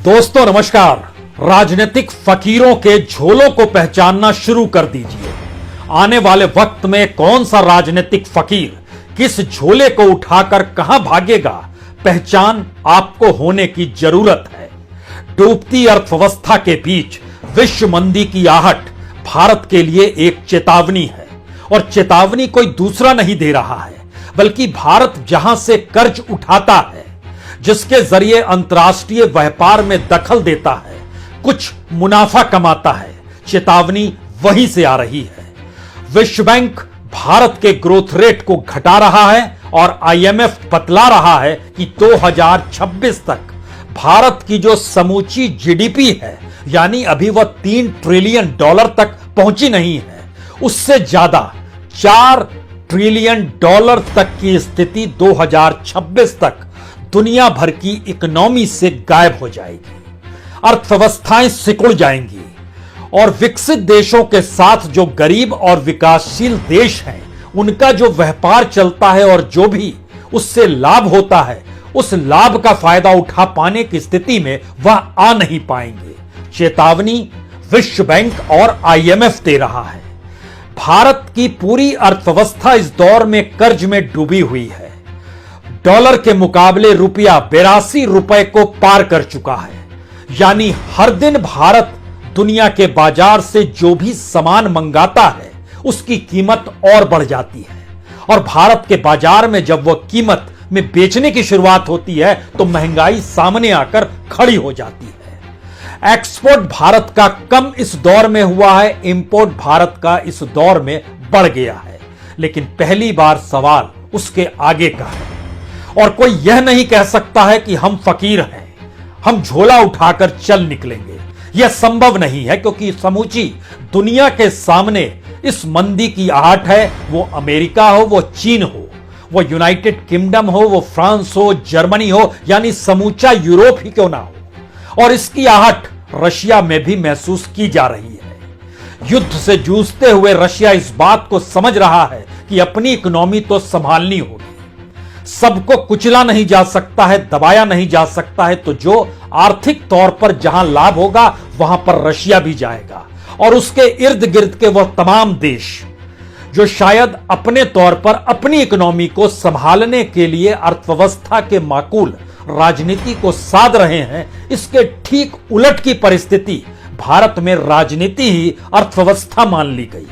दोस्तों नमस्कार। राजनीतिक फकीरों के झोलों को पहचानना शुरू कर दीजिए। आने वाले वक्त में कौन सा राजनीतिक फकीर किस झोले को उठाकर कहां भागेगा, पहचान आपको होने की जरूरत है। डूबती अर्थव्यवस्था के बीच विश्व मंदी की आहट भारत के लिए एक चेतावनी है, और चेतावनी कोई दूसरा नहीं दे रहा है बल्कि भारत जहां से कर्ज उठाता है, जिसके जरिए अंतर्राष्ट्रीय व्यापार में दखल देता है, कुछ मुनाफा कमाता है। चेतावनी वहीं से आ रही है। विश्व बैंक भारत के ग्रोथ रेट को घटा रहा है और आईएमएफ बतला रहा है कि 2026 तक भारत की जो समूची जीडीपी है, यानी अभी वह $3 ट्रिलियन तक पहुंची नहीं है, उससे ज्यादा $4 ट्रिलियन तक की स्थिति 2026 तक दुनिया भर की इकोनॉमी से गायब हो जाएगी। अर्थव्यवस्थाएं सिकुड़ जाएंगी और विकसित देशों के साथ जो गरीब और विकासशील देश हैं, उनका जो व्यापार चलता है और जो भी उससे लाभ होता है, उस लाभ का फायदा उठा पाने की स्थिति में वह आ नहीं पाएंगे। चेतावनी विश्व बैंक और आईएमएफ दे रहा है। भारत की पूरी अर्थव्यवस्था इस दौर में कर्ज में डूबी हुई है। डॉलर के मुकाबले रुपया 82 रुपए को पार कर चुका है, यानी हर दिन भारत दुनिया के बाजार से जो भी सामान मंगाता है उसकी कीमत और बढ़ जाती है, और भारत के बाजार में जब वह कीमत में बेचने की शुरुआत होती है तो महंगाई सामने आकर खड़ी हो जाती है। एक्सपोर्ट भारत का कम इस दौर में हुआ है, इंपोर्ट भारत का इस दौर में बढ़ गया है। लेकिन पहली बार सवाल उसके आगे का है, और कोई यह नहीं कह सकता है कि हम फकीर हैं, हम झोला उठाकर चल निकलेंगे। यह संभव नहीं है, क्योंकि समूची दुनिया के सामने इस मंदी की आहट है। वो अमेरिका हो, वो चीन हो, वो यूनाइटेड किंगडम हो, वो फ्रांस हो, जर्मनी हो, यानी समूचा यूरोप ही क्यों ना हो। और इसकी आहट रशिया में भी महसूस की जा रही है। युद्ध से जूझते हुए रशिया इस बात को समझ रहा है कि अपनी इकोनॉमी तो संभालनी होगी। सबको कुचला नहीं जा सकता है, दबाया नहीं जा सकता है, तो जो आर्थिक तौर पर जहां लाभ होगा वहां पर रशिया भी जाएगा, और उसके इर्द गिर्द के वह तमाम देश जो शायद अपने तौर पर अपनी इकोनॉमी को संभालने के लिए अर्थव्यवस्था के माकूल राजनीति को साध रहे हैं, इसके ठीक उलट की परिस्थिति भारत में राजनीति ही अर्थव्यवस्था मान ली गई।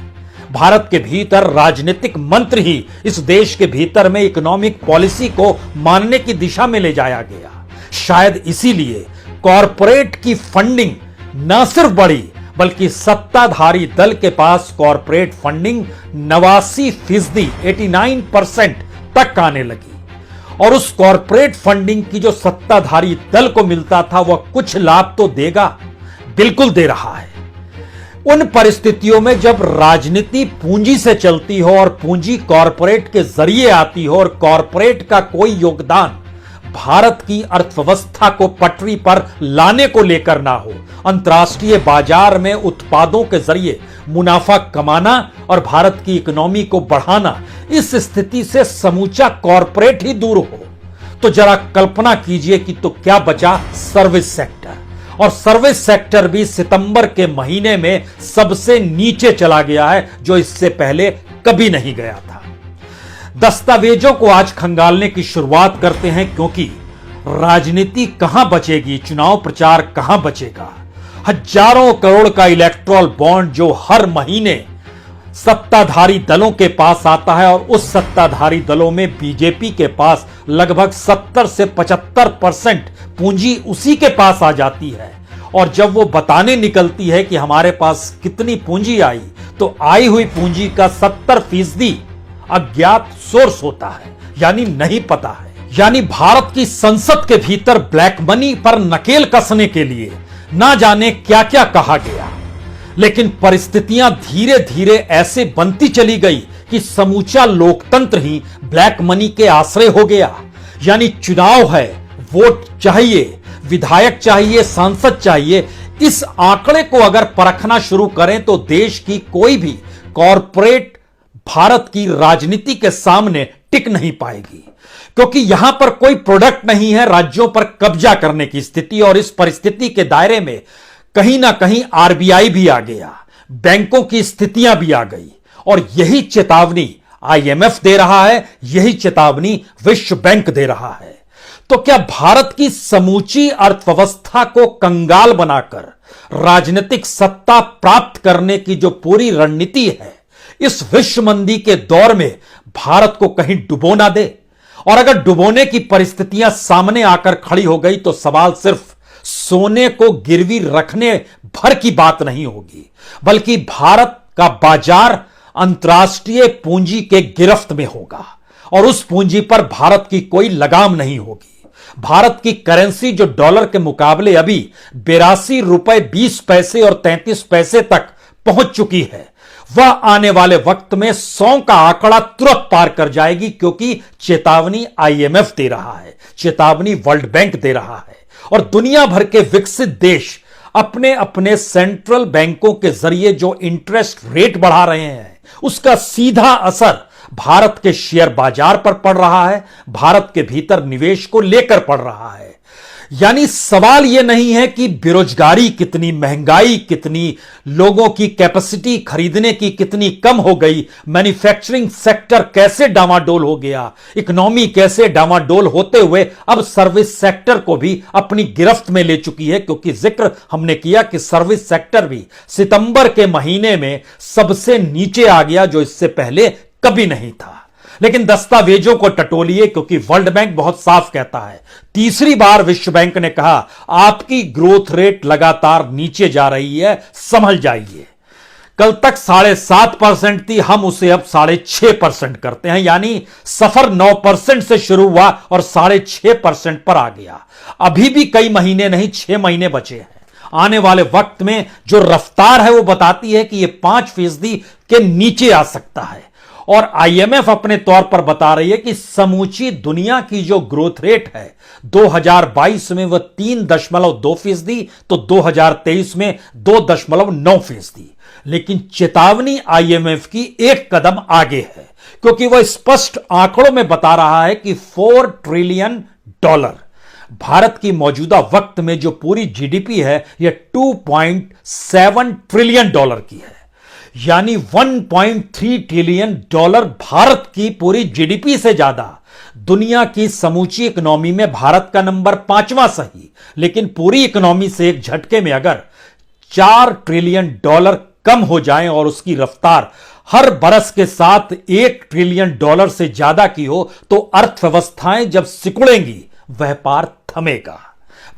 भारत के भीतर राजनीतिक मंत्र ही इस देश के भीतर में इकोनॉमिक पॉलिसी को मानने की दिशा में ले जाया गया। शायद इसीलिए कॉरपोरेट की फंडिंग न सिर्फ बढ़ी, बल्कि सत्ताधारी दल के पास कॉरपोरेट फंडिंग 89% 89% तक आने लगी। और उस कॉरपोरेट फंडिंग की जो सत्ताधारी दल को मिलता था, वह कुछ लाभ तो देगा, बिल्कुल दे रहा है। उन परिस्थितियों में जब राजनीति पूंजी से चलती हो और पूंजी कॉरपोरेट के जरिए आती हो, और कॉरपोरेट का कोई योगदान भारत की अर्थव्यवस्था को पटरी पर लाने को लेकर ना हो, अंतर्राष्ट्रीय बाजार में उत्पादों के जरिए मुनाफा कमाना और भारत की इकोनॉमी को बढ़ाना, इस स्थिति से समूचा कॉरपोरेट ही दूर हो, तो जरा कल्पना कीजिए कि तो क्या बचा सर्विस सेक्टर। और सर्विस सेक्टर भी सितंबर के महीने में सबसे नीचे चला गया है, जो इससे पहले कभी नहीं गया था। दस्तावेजों को आज खंगालने की शुरुआत करते हैं, क्योंकि राजनीति कहां बचेगी, चुनाव प्रचार कहां बचेगा। हजारों करोड़ का इलेक्टोरल बॉन्ड जो हर महीने सत्ताधारी दलों के पास आता है, और उस सत्ताधारी दलों में बीजेपी के पास लगभग 70 से 75% पूंजी उसी के पास आ जाती है। और जब वो बताने निकलती है कि हमारे पास कितनी पूंजी आई, तो आई हुई पूंजी का 70% अज्ञात सोर्स होता है, यानी नहीं पता है। यानी भारत की संसद के भीतर ब्लैक मनी पर नकेल कसने के लिए ना जाने क्या क्या कहा गया। लेकिन परिस्थितियां धीरे धीरे ऐसे बनती चली गई कि समूचा लोकतंत्र ही ब्लैक मनी के आश्रय हो गया। यानी चुनाव है, वोट चाहिए, विधायक चाहिए, सांसद चाहिए। इस आंकड़े को अगर परखना शुरू करें तो देश की कोई भी कॉरपोरेट भारत की राजनीति के सामने टिक नहीं पाएगी, क्योंकि यहां पर कोई प्रोडक्ट नहीं है राज्यों पर कब्जा करने की स्थिति, और इस परिस्थिति के दायरे में कहीं ना कहीं आरबीआई भी आ गया, बैंकों की स्थितियां भी आ गई, और यही चेतावनी आईएमएफ दे रहा है, यही चेतावनी विश्व बैंक दे रहा है। तो क्या भारत की समूची अर्थव्यवस्था को कंगाल बनाकर राजनीतिक सत्ता प्राप्त करने की जो पूरी रणनीति है, इस विश्व मंदी के दौर में भारत को कहीं डुबो ना दे? और अगर डुबोने की परिस्थितियां सामने आकर खड़ी हो गई तो सवाल सिर्फ सोने को गिरवी रखने भर की बात नहीं होगी, बल्कि भारत का बाजार अंतर्राष्ट्रीय पूंजी के गिरफ्त में होगा, और उस पूंजी पर भारत की कोई लगाम नहीं होगी। भारत की करेंसी जो डॉलर के मुकाबले अभी 82 रुपए 20 पैसे और 33 पैसे तक पहुंच चुकी है, वह आने वाले वक्त में 100 का आंकड़ा तुरंत पार कर जाएगी, क्योंकि चेतावनी आईएमएफ दे रहा है, चेतावनी वर्ल्ड बैंक दे रहा है। और दुनिया भर के विकसित देश अपने अपने सेंट्रल बैंकों के जरिए जो इंटरेस्ट रेट बढ़ा रहे हैं, उसका सीधा असर भारत के शेयर बाजार पर पड़ रहा है, भारत के भीतर निवेश को लेकर पड़ रहा है। यानी सवाल यह नहीं है कि बेरोजगारी कितनी, महंगाई कितनी, लोगों की कैपेसिटी खरीदने की कितनी कम हो गई, मैन्युफैक्चरिंग सेक्टर कैसे डामाडोल हो गया, इकोनॉमी कैसे डामाडोल होते हुए अब सर्विस सेक्टर को भी अपनी गिरफ्त में ले चुकी है, क्योंकि जिक्र हमने किया कि सर्विस सेक्टर भी सितंबर के महीने में सबसे नीचे आ गया, जो इससे पहले कभी नहीं था। लेकिन दस्तावेजों को टटोलिए, क्योंकि वर्ल्ड बैंक बहुत साफ कहता है, तीसरी बार विश्व बैंक ने कहा आपकी ग्रोथ रेट लगातार नीचे जा रही है, संभल जाइए। कल तक 7.5% थी, हम उसे अब 6.5% करते हैं, यानी सफर 9% से शुरू हुआ और 6.5% पर आ गया। अभी भी कई महीने नहीं, 6 महीने बचे हैं। आने वाले वक्त में जो रफ्तार है वो बताती है कि यह 5% के नीचे आ सकता है, और आईएमएफ अपने तौर पर बता रही है कि समूची दुनिया की जो ग्रोथ रेट है 2022 में वह 3.2%, तो 2023 में 2.9%। लेकिन चेतावनी आईएमएफ की एक कदम आगे है, क्योंकि वह स्पष्ट आंकड़ों में बता रहा है कि $4 ट्रिलियन भारत की मौजूदा वक्त में जो पूरी जीडीपी है यह $2.7 ट्रिलियन की है, यानी $1.3 ट्रिलियन भारत की पूरी जीडीपी से ज्यादा। दुनिया की समूची इकोनॉमी में भारत का नंबर 5वां सही, लेकिन पूरी इकोनॉमी से एक झटके में अगर $4 ट्रिलियन कम हो जाएं और उसकी रफ्तार हर बरस के साथ $1 ट्रिलियन से ज्यादा की हो, तो अर्थव्यवस्थाएं जब सिकुड़ेंगी, व्यापार थमेगा,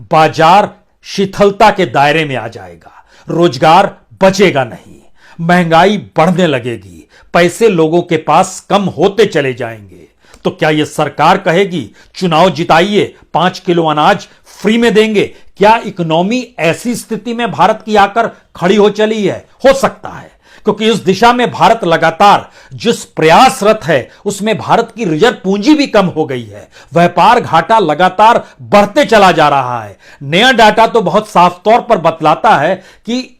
बाजार शिथिलता के दायरे में आ जाएगा, रोजगार बचेगा नहीं, महंगाई बढ़ने लगेगी, पैसे लोगों के पास कम होते चले जाएंगे। तो क्या यह सरकार कहेगी चुनाव जिताइए, 5 किलो अनाज फ्री में देंगे? क्या इकोनॉमी ऐसी स्थिति में भारत की आकर खड़ी हो चली है? हो सकता है, क्योंकि इस दिशा में भारत लगातार जिस प्रयासरत है उसमें भारत की रिजर्व पूंजी भी कम हो गई है, व्यापार घाटा लगातार बढ़ते चला जा रहा है। नया डाटा तो बहुत साफ तौर पर बतलाता है कि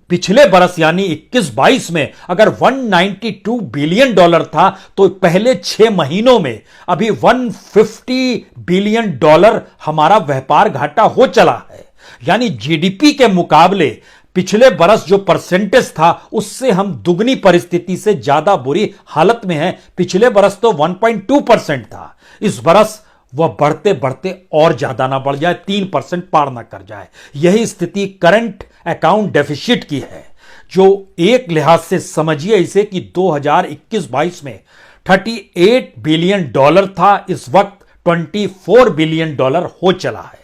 पिछले बरस यानी 21-22 में अगर $192 बिलियन था, तो पहले 6 महीनों में अभी $150 बिलियन हमारा व्यापार घाटा हो चला है। यानी जीडीपी के मुकाबले पिछले बरस जो परसेंटेज था उससे हम दुगनी परिस्थिति से ज्यादा बुरी हालत में हैं। पिछले बरस तो 1.2% था, इस बरस वह बढ़ते बढ़ते और ज्यादा ना बढ़ जाए, 3% पार ना कर जाए। यही स्थिति करंट अकाउंट डेफिसिट की है, जो एक लिहाज से समझिए इसे कि 2021-22 में $38 बिलियन था, इस वक्त $24 बिलियन हो चला है।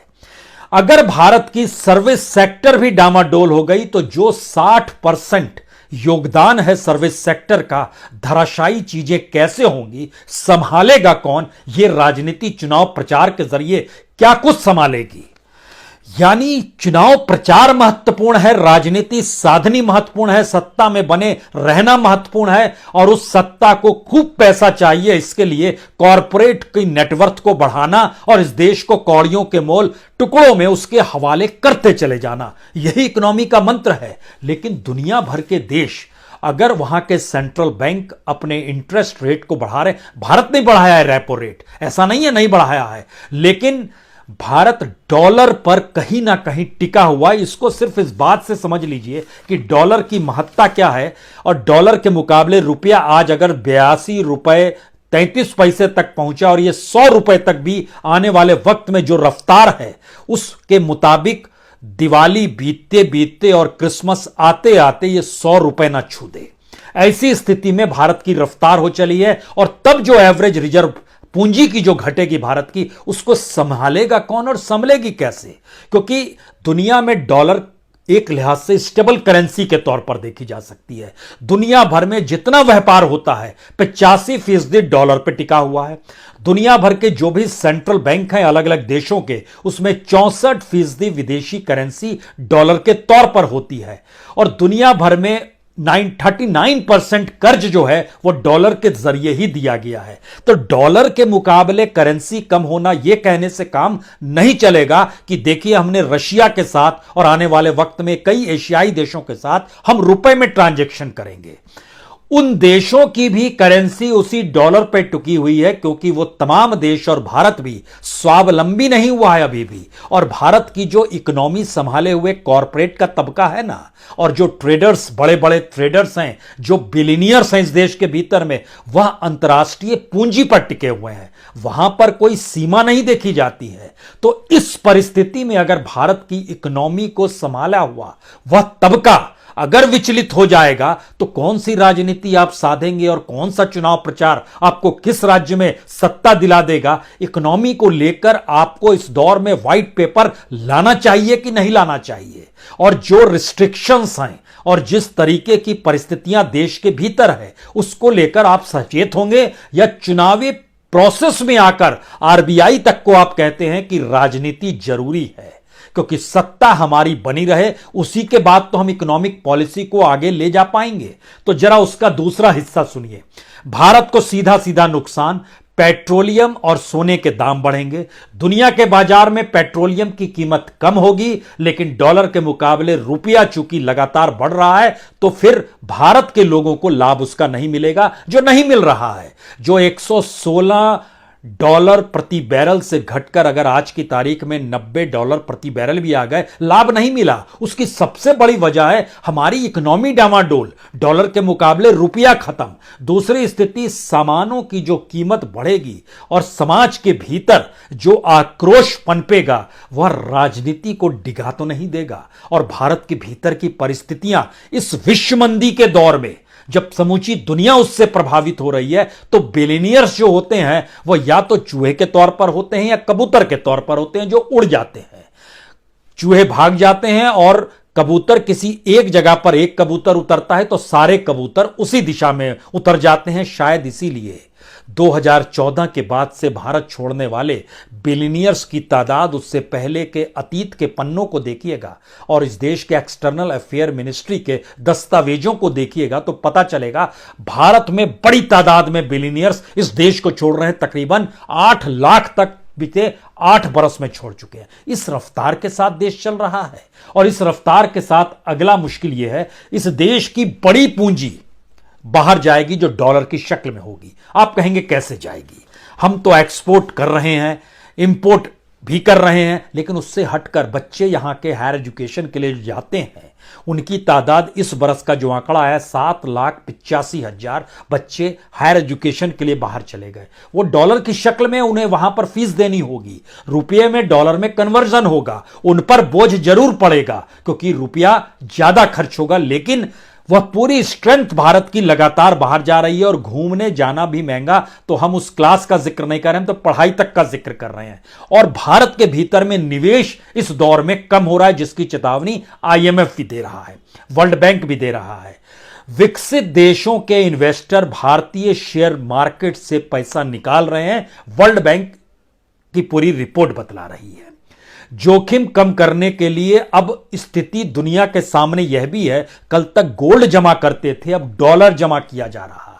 अगर भारत की सर्विस सेक्टर भी डामाडोल हो गई तो जो 60% योगदान है सर्विस सेक्टर का, धराशायी चीजें कैसे होंगी, संभालेगा कौन? ये राजनीति चुनाव प्रचार के जरिए क्या कुछ संभालेगी। यानी चुनाव प्रचार महत्वपूर्ण है, राजनीति साधनी महत्वपूर्ण है, सत्ता में बने रहना महत्वपूर्ण है, और उस सत्ता को खूब पैसा चाहिए। इसके लिए कॉरपोरेट की नेटवर्थ को बढ़ाना और इस देश को कौड़ियों के मोल टुकड़ों में उसके हवाले करते चले जाना, यही इकोनॉमी का मंत्र है। लेकिन दुनिया भर के देश अगर वहां के सेंट्रल बैंक अपने इंटरेस्ट रेट को बढ़ा रहे, भारत ने बढ़ाया है रेपो रेट, ऐसा नहीं है नहीं बढ़ाया है, लेकिन भारत डॉलर पर कहीं ना कहीं टिका हुआ है। इसको सिर्फ इस बात से समझ लीजिए कि डॉलर की महत्ता क्या है, और डॉलर के मुकाबले रुपया आज अगर 82 रुपए 33 पैसे तक पहुंचा और ये 100 रुपए तक भी आने वाले वक्त में जो रफ्तार है उसके मुताबिक दिवाली बीतते बीतते और क्रिसमस आते आते ये 100 रुपए ना छू दे। ऐसी स्थिति में भारत की रफ्तार हो चली है, और तब जो एवरेज रिजर्व पूंजी की जो घटेगी भारत की, उसको संभालेगा कौन और संभलेगी कैसे? क्योंकि दुनिया में डॉलर एक लिहाज से स्टेबल करेंसी के तौर पर देखी जा सकती है। दुनिया भर में जितना व्यापार होता है 85% डॉलर पर टिका हुआ है। दुनिया भर के जो भी सेंट्रल बैंक हैं अलग अलग देशों के, उसमें 64% विदेशी करेंसी डॉलर के तौर पर होती है, और दुनिया भर में 39% कर्ज जो है वो डॉलर के जरिए ही दिया गया है। तो डॉलर के मुकाबले करेंसी कम होना यह कहने से काम नहीं चलेगा कि देखिए हमने रशिया के साथ और आने वाले वक्त में कई एशियाई देशों के साथ हम रुपए में ट्रांजैक्शन करेंगे। उन देशों की भी करेंसी उसी डॉलर पर टिकी हुई है, क्योंकि वो तमाम देश और भारत भी स्वावलंबी नहीं हुआ है अभी भी। और भारत की जो इकोनॉमी संभाले हुए कॉरपोरेट का तबका है ना, और जो ट्रेडर्स, बड़े बड़े ट्रेडर्स हैं, जो बिलियनियर्स हैं इस देश के भीतर में, वह अंतर्राष्ट्रीय पूंजी पर टिके हुए हैं। वहां पर कोई सीमा नहीं देखी जाती है। तो इस परिस्थिति में अगर भारत की इकोनॉमी को संभाला हुआ वह तबका अगर विचलित हो जाएगा, तो कौन सी राजनीति आप साधेंगे और कौन सा चुनाव प्रचार आपको किस राज्य में सत्ता दिला देगा? इकोनॉमी को लेकर आपको इस दौर में व्हाइट पेपर लाना चाहिए कि नहीं लाना चाहिए? और जो रिस्ट्रिक्शंस हैं और जिस तरीके की परिस्थितियां देश के भीतर है, उसको लेकर आप सचेत होंगे, या चुनावी प्रोसेस में आकर आरबीआई तक को आप कहते हैं कि राजनीति जरूरी है क्योंकि सत्ता हमारी बनी रहे, उसी के बाद तो हम इकोनॉमिक पॉलिसी को आगे ले जा पाएंगे? तो जरा उसका दूसरा हिस्सा सुनिए। भारत को सीधा सीधा नुकसान, पेट्रोलियम और सोने के दाम बढ़ेंगे। दुनिया के बाजार में पेट्रोलियम की कीमत कम होगी, लेकिन डॉलर के मुकाबले रुपया चूंकि लगातार बढ़ रहा है, तो फिर भारत के लोगों को लाभ उसका नहीं मिलेगा, जो नहीं मिल रहा है। जो $116 प्रति बैरल से घटकर अगर आज की तारीख में $90 प्रति बैरल भी आ गए, लाभ नहीं मिला। उसकी सबसे बड़ी वजह है हमारी इकोनॉमी डामाडोल, डॉलर के मुकाबले रुपया खत्म। दूसरी स्थिति, सामानों की जो कीमत बढ़ेगी और समाज के भीतर जो आक्रोश पनपेगा, वह राजनीति को डिगा तो नहीं देगा। और भारत के भीतर की परिस्थितियां इस विश्व मंदी के दौर में, जब समूची दुनिया उससे प्रभावित हो रही है, तो बिलियनियर्स जो होते हैं वो या तो चूहे के तौर पर होते हैं या कबूतर के तौर पर होते हैं जो उड़ जाते हैं। चूहे भाग जाते हैं और कबूतर किसी एक जगह पर एक कबूतर उतरता है तो सारे कबूतर उसी दिशा में उतर जाते हैं। शायद इसीलिए 2014 के बाद से भारत छोड़ने वाले बिलियनियर्स की तादाद, उससे पहले के अतीत के पन्नों को देखिएगा और इस देश के एक्सटर्नल अफेयर मिनिस्ट्री के दस्तावेजों को देखिएगा, तो पता चलेगा भारत में बड़ी तादाद में बिलियनियर्स इस देश को छोड़ रहे हैं। तकरीबन 8 लाख तक बीते 8 बरस में छोड़ चुके हैं। इस रफ्तार के साथ देश चल रहा है, और इस रफ्तार के साथ अगला मुश्किल यह है, इस देश की बड़ी पूंजी बाहर जाएगी जो डॉलर की शक्ल में होगी। आप कहेंगे कैसे जाएगी? हम तो एक्सपोर्ट कर रहे हैं, इंपोर्ट भी कर रहे हैं, लेकिन उससे हटकर बच्चे यहां के हायर एजुकेशन के लिए जाते हैं, उनकी तादाद इस बरस का जो आंकड़ा है 7,85,000 बच्चे हायर एजुकेशन के लिए बाहर चले गए। वो डॉलर की शक्ल में उन्हें वहां पर फीस देनी होगी, रुपये में डॉलर में कन्वर्जन होगा, उन पर बोझ जरूर पड़ेगा क्योंकि रुपया ज्यादा खर्च होगा, लेकिन वह पूरी स्ट्रेंथ भारत की लगातार बाहर जा रही है। और घूमने जाना भी महंगा, तो हम उस क्लास का जिक्र नहीं कर रहे, हम तो पढ़ाई तक का जिक्र कर रहे हैं। और भारत के भीतर में निवेश इस दौर में कम हो रहा है, जिसकी चेतावनी IMF भी दे रहा है, वर्ल्ड बैंक भी दे रहा है। विकसित देशों के इन्वेस्टर भारतीय शेयर मार्केट से पैसा निकाल रहे हैं, वर्ल्ड बैंक की पूरी रिपोर्ट बतला रही है। जोखिम कम करने के लिए अब स्थिति दुनिया के सामने यह भी है, कल तक गोल्ड जमा करते थे, अब डॉलर जमा किया जा रहा है।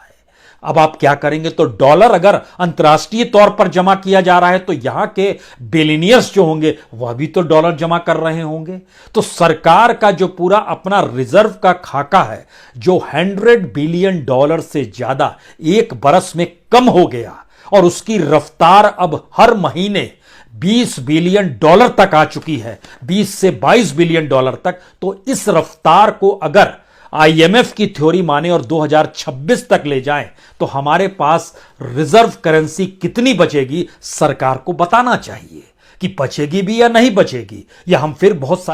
अब आप क्या करेंगे? तो डॉलर अगर अंतर्राष्ट्रीय तौर पर जमा किया जा रहा है तो यहां के बिलियनियर्स जो होंगे वह भी तो डॉलर जमा कर रहे होंगे। तो सरकार का जो पूरा अपना रिजर्व का खाका है जो $100 बिलियन से ज्यादा एक बरस में कम हो गया और उसकी रफ्तार अब हर महीने $20 बिलियन तक आ चुकी है, 20 से $22 बिलियन तक। तो इस रफ्तार को अगर आईएमएफ की थ्योरी माने और 2026 तक ले जाएं तो हमारे पास रिजर्व करेंसी कितनी बचेगी सरकार को बताना चाहिए कि बचेगी भी या नहीं बचेगी, या हम फिर बहुत सारे